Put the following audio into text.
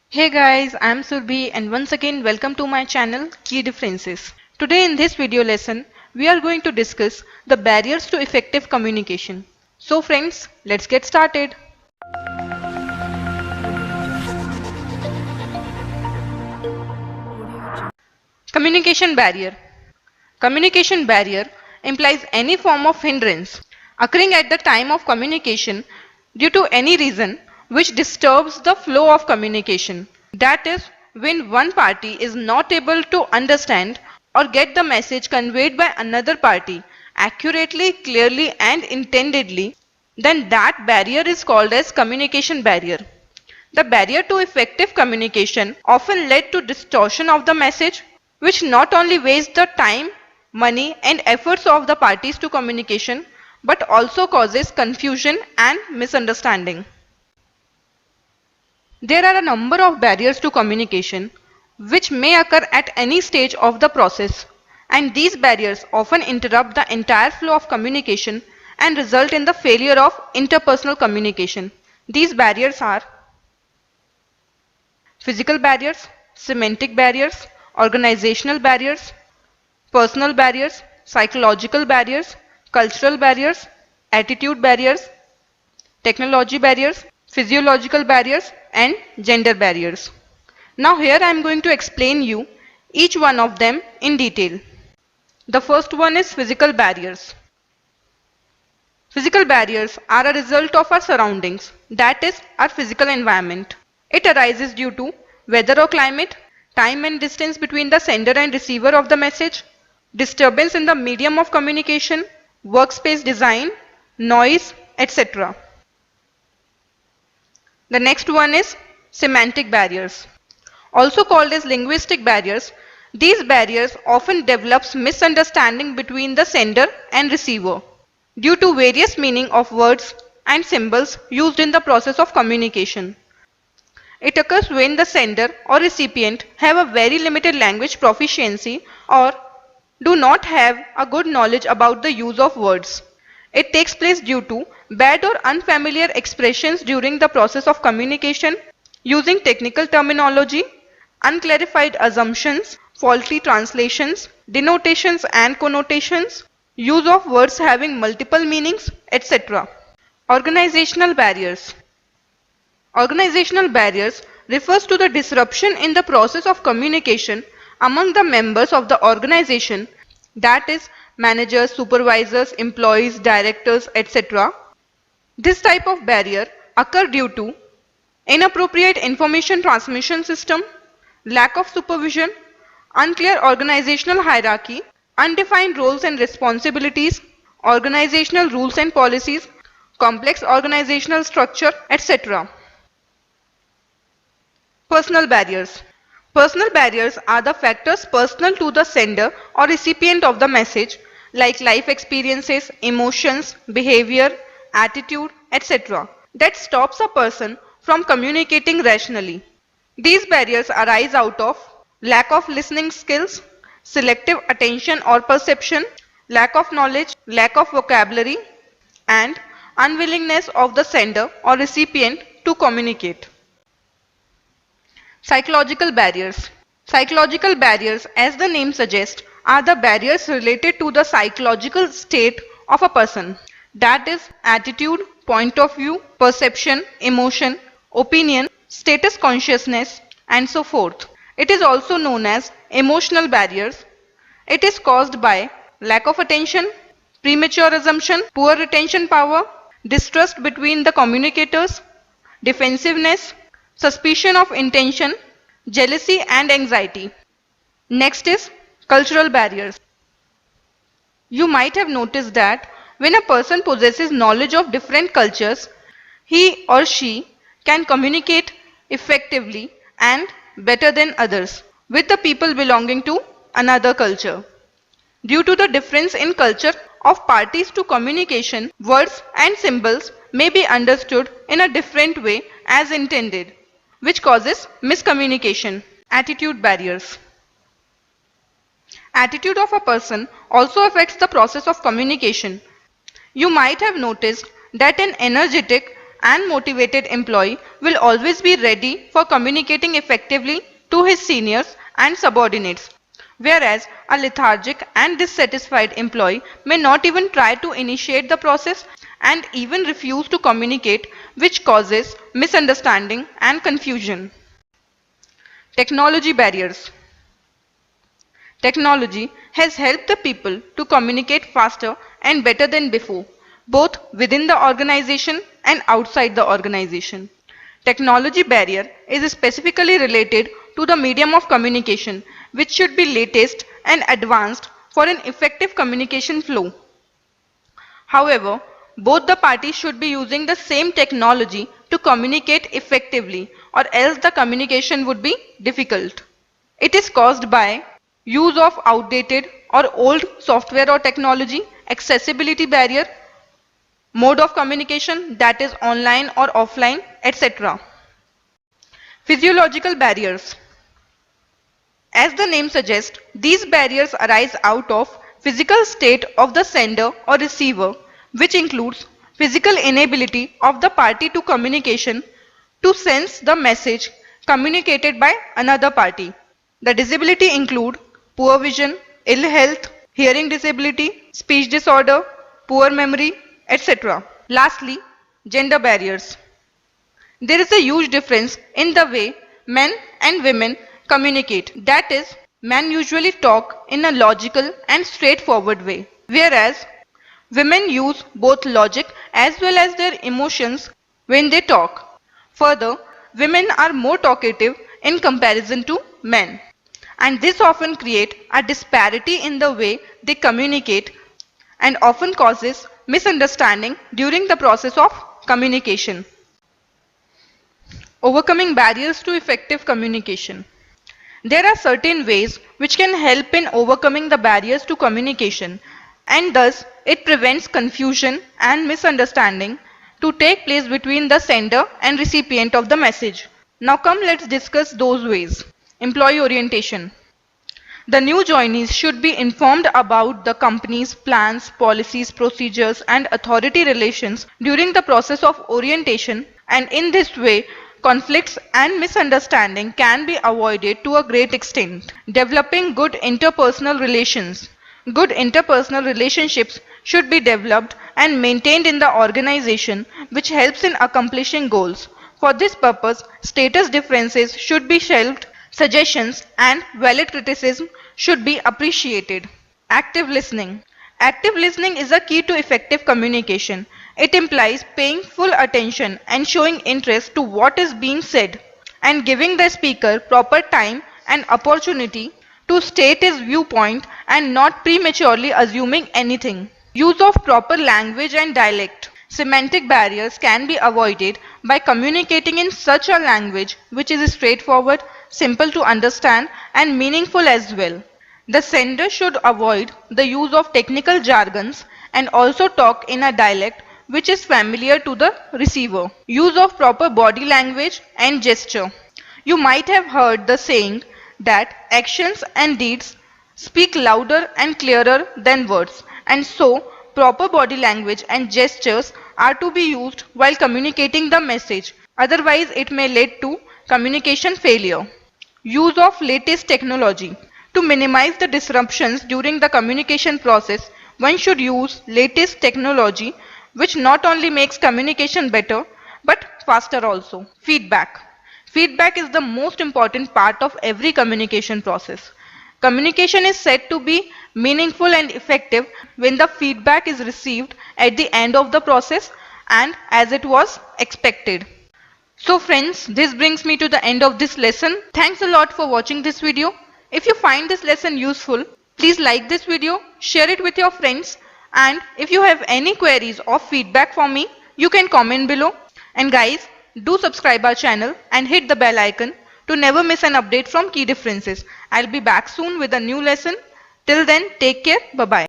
Hey guys, I'm Surbhi and once again welcome to my channel Key Differences. Today in this video lesson, we are going to discuss the barriers to effective communication. So friends, let's get started. Communication barrier. Communication barrier implies any form of hindrance occurring at the time of communication due to any reason which disturbs the flow of communication. That is, when one party is not able to understand or get the message conveyed by another party accurately, clearly, and intendedly, then that barrier is called as communication barrier. The barrier to effective communication often led to distortion of the message, which not only wastes the time, money, and efforts of the parties to communication, but also causes confusion and misunderstanding. There are a number of barriers to communication which may occur at any stage of the process, and these barriers often interrupt the entire flow of communication and result in the failure of interpersonal communication. These barriers are physical barriers, semantic barriers, organizational barriers, personal barriers, psychological barriers, cultural barriers, attitude barriers, technology barriers, physiological barriers, and gender barriers. Now here I am going to explain you each one of them in detail. The first one is physical barriers. Physical barriers are a result of our surroundings, that is, our physical environment. It arises due to weather or climate, time and distance between the sender and receiver of the message, disturbance in the medium of communication, workspace design, noise, etc. The next one is semantic barriers. Also called as linguistic barriers, these barriers often develops misunderstanding between the sender and receiver due to various meaning of words and symbols used in the process of communication. It occurs when the sender or recipient have a very limited language proficiency or do not have a good knowledge about the use of words. It takes place due to bad or unfamiliar expressions during the process of communication, using technical terminology, unclarified assumptions, faulty translations, denotations and connotations, use of words having multiple meanings, etc. Organizational barriers. Organizational barriers refers to the disruption in the process of communication among the members of the organization, that is, managers, supervisors, employees, directors, etc. This type of barrier occur due to inappropriate information transmission system, lack of supervision, unclear organizational hierarchy, undefined roles and responsibilities, organizational rules and policies, complex organizational structure, etc. Personal barriers. Personal barriers are the factors personal to the sender or recipient of the message, like life experiences, emotions, behavior, attitude, etc., that stops a person from communicating rationally. These barriers arise out of lack of listening skills, selective attention or perception, lack of knowledge, lack of vocabulary, and unwillingness of the sender or recipient to communicate. Psychological barriers. Psychological barriers, as the name suggests, are the barriers related to the psychological state of a person. That is, attitude, point of view, perception, emotion, opinion, status consciousness, and so forth. It is also known as emotional barriers. It is caused by lack of attention, premature assumption, poor retention power, distrust between the communicators, defensiveness, suspicion of intention, jealousy and anxiety. Next is cultural barriers. You might have noticed that when a person possesses knowledge of different cultures, he or she can communicate effectively and better than others with the people belonging to another culture. Due to the difference in culture of parties to communication, words and symbols may be understood in a different way as intended, which causes miscommunication. Attitude barriers. Attitude of a person also affects the process of communication. You might have noticed that an energetic, and motivated employee will always be ready for communicating effectively to his seniors and subordinates, whereas a lethargic and dissatisfied employee may not even try to initiate the process and even refuse to communicate, which causes misunderstanding and confusion. Technology barriers. Technology has helped the people to communicate faster and better than before, both within the organization and outside the organization. Technology barrier is specifically related to the medium of communication, which should be latest and advanced for an effective communication flow. However, both the parties should be using the same technology to communicate effectively, or else the communication would be difficult. It is caused by use of outdated or old software or technology, accessibility barrier, mode of communication, that is online or offline, etc. Physiological barriers. As the name suggests, these barriers arise out of physical state of the sender or receiver, which includes physical inability of the party to communication to sense the message communicated by another party. The disability include poor vision, ill health, hearing disability, speech disorder, poor memory, etc. Lastly, gender barriers. There is a huge difference in the way men and women communicate. That is, men usually talk in a logical and straightforward way, whereas women use both logic as well as their emotions when they talk. Further, women are more talkative in comparison to men, and this often creates a disparity in the way they communicate and often causes misunderstanding during the process of communication. Overcoming barriers to effective communication. There are certain ways which can help in overcoming the barriers to communication, and thus it prevents confusion and misunderstanding to take place between the sender and recipient of the message. Now come, let's discuss those ways. Employee orientation. The new joinees should be informed about the company's plans, policies, procedures and authority relations during the process of orientation, and in this way conflicts and misunderstanding can be avoided to a great extent. Developing good interpersonal relations. Good interpersonal relationships should be developed and maintained in the organization, which helps in accomplishing goals. For this purpose, status differences should be shelved, suggestions and valid criticism should be appreciated. Active listening. Active listening is a key to effective communication. It implies paying full attention and showing interest to what is being said, and giving the speaker proper time and opportunity to state his viewpoint and not prematurely assuming anything. Use of proper language and dialect. Semantic barriers can be avoided by communicating in such a language which is straightforward, simple to understand and meaningful as well. The sender should avoid the use of technical jargons and also talk in a dialect which is familiar to the receiver. Use of proper body language and gesture. You might have heard the saying that actions and deeds speak louder and clearer than words, and so proper body language and gestures are to be used while communicating the message, otherwise it may lead to communication failure. Use of latest technology. To minimize the disruptions during the communication process, one should use latest technology which not only makes communication better but faster also. Feedback. Feedback is the most important part of every communication process. Communication is said to be meaningful and effective when the feedback is received at the end of the process and as it was expected. So friends, this brings me to the end of this lesson. Thanks a lot for watching this video. If you find this lesson useful, please like this video, share it with your friends, and if you have any queries or feedback for me, you can comment below. And guys, do subscribe our channel and hit the bell icon to never miss an update from Key Differences. I'll be back soon with a new lesson. Till then, take care. Bye-bye.